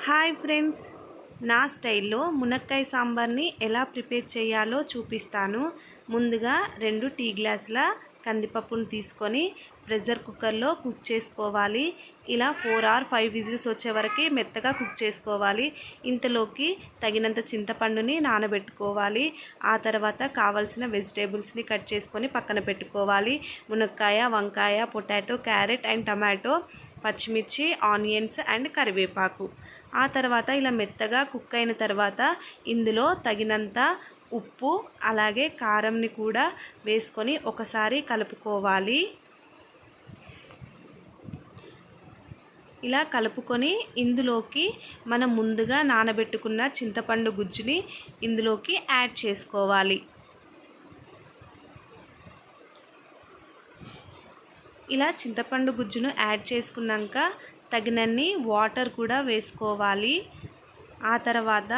Hi friends, నా స్టైల్లో మునక్కాయ సాంబార్ని ఎలా ప్రిపేర్ చేయాలో చూపిస్తాను. ముందుగా 2 టీ గ్లాసుల కందిపప్పును తీసుకొని ప్రెషర్ కుక్కర్లో కుక్ చేసుకోవాలి. ఇలా 4 or 5 విజిల్స్ వచ్చే వరకు మెత్తగా కుక్ చేసుకోవాలి. ఇంతలోకి తగినంత చింతపండుని నానబెట్టుకోవాలి. ఆ తర్వాత కావాల్సిన వెజిటేబుల్స్ని కట్ చేసుకొని పక్కన పెట్టుకోవాలి. మునక్కాయ, వంకాయ, పొటాటో, క్యారెట్ అండ్ టమాటో, పచ్చిమిర్చి, ఆనియన్స్ అండ్ కరివేపాకు. ఆ తర్వాత ఇలా మెత్తగా కుక్ అయిన తర్వాత ఇందులో తగినంత ఉప్పు అలాగే కారంని కూడా వేసుకొని ఒకసారి కలుపుకోవాలి. ఇలా కలుపుకొని ఇందులోకి మనం ముందుగా నానబెట్టుకున్న చింతపండు గుజ్జుని ఇందులోకి యాడ్ చేసుకోవాలి. ఇలా చింతపండు గుజ్జును యాడ్ చేసుకున్నాక తగినన్ని వాటర్ కూడా వేసుకోవాలి. ఆ తర్వాత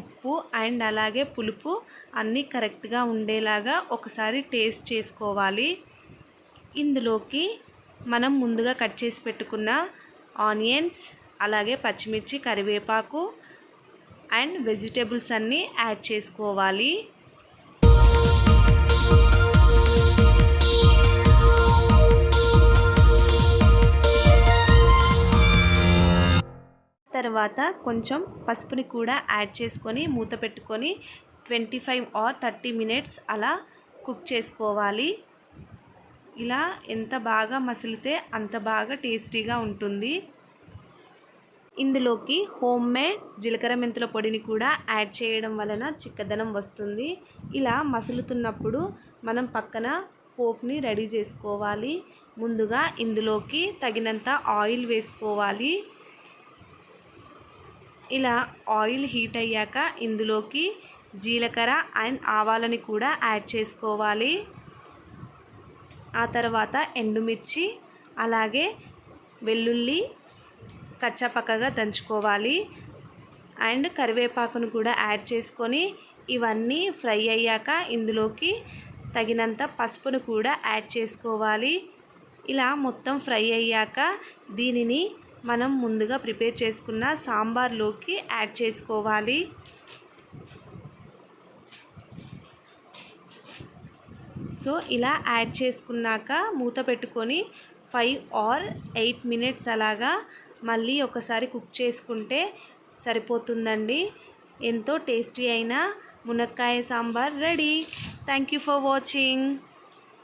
ఉప్పు అండ్ అలాగే పులుపు అన్నీ కరెక్ట్గా ఉండేలాగా ఒకసారి టేస్ట్ చేసుకోవాలి. ఇందులోకి మనం ముందుగా కట్ చేసి పెట్టుకున్న ఆనియన్స్ అలాగే పచ్చిమిర్చి, కరివేపాకు అండ్ వెజిటేబుల్స్ అన్నీ యాడ్ చేసుకోవాలి. తర్వాత కొంచెం పసుపుని కూడా యాడ్ చేసుకొని మూత పెట్టుకొని 25 or 30 minutes అలా కుక్ చేసుకోవాలి. ఇలా ఎంత బాగా మసిలితే అంత బాగా టేస్టీగా ఉంటుంది. ఇందులోకి హోమ్ మేడ్ జీలకర్ర మెంతుల పొడిని కూడా యాడ్ చేయడం వలన చిక్కదనం వస్తుంది. ఇలా మసులుతున్నప్పుడు మనం పక్కన పోపుని రెడీ చేసుకోవాలి. ముందుగా ఇందులోకి తగినంత ఆయిల్ వేసుకోవాలి. ఇలా ఆయిల్ హీట్ అయ్యాక ఇందులోకి జీలకర్ర అండ్ ఆవాలని కూడా యాడ్ చేసుకోవాలి. ఆ తర్వాత ఎండుమిర్చి అలాగే వెల్లుల్లి కచ్చాపక్కగా దంచుకోవాలి. అండ్ కరివేపాకును కూడా యాడ్ చేసుకొని ఇవన్నీ ఫ్రై అయ్యాక ఇందులోకి తగినంత పసుపును కూడా యాడ్ చేసుకోవాలి. ఇలా మొత్తం ఫ్రై అయ్యాక దీనిని మనం ముందుగా ప్రిపేర్ చేసుకున్న సాంబార్లోకి యాడ్ చేసుకోవాలి. సో ఇలా యాడ్ చేసుకున్నాక మూత పెట్టుకొని 5 or 8 minutes అలాగా మళ్ళీ ఒకసారి కుక్ చేసుకుంటే సరిపోతుందండి. ఎంతో టేస్టీ అయిన మునక్కాయ sambar ready. Thank you for watching.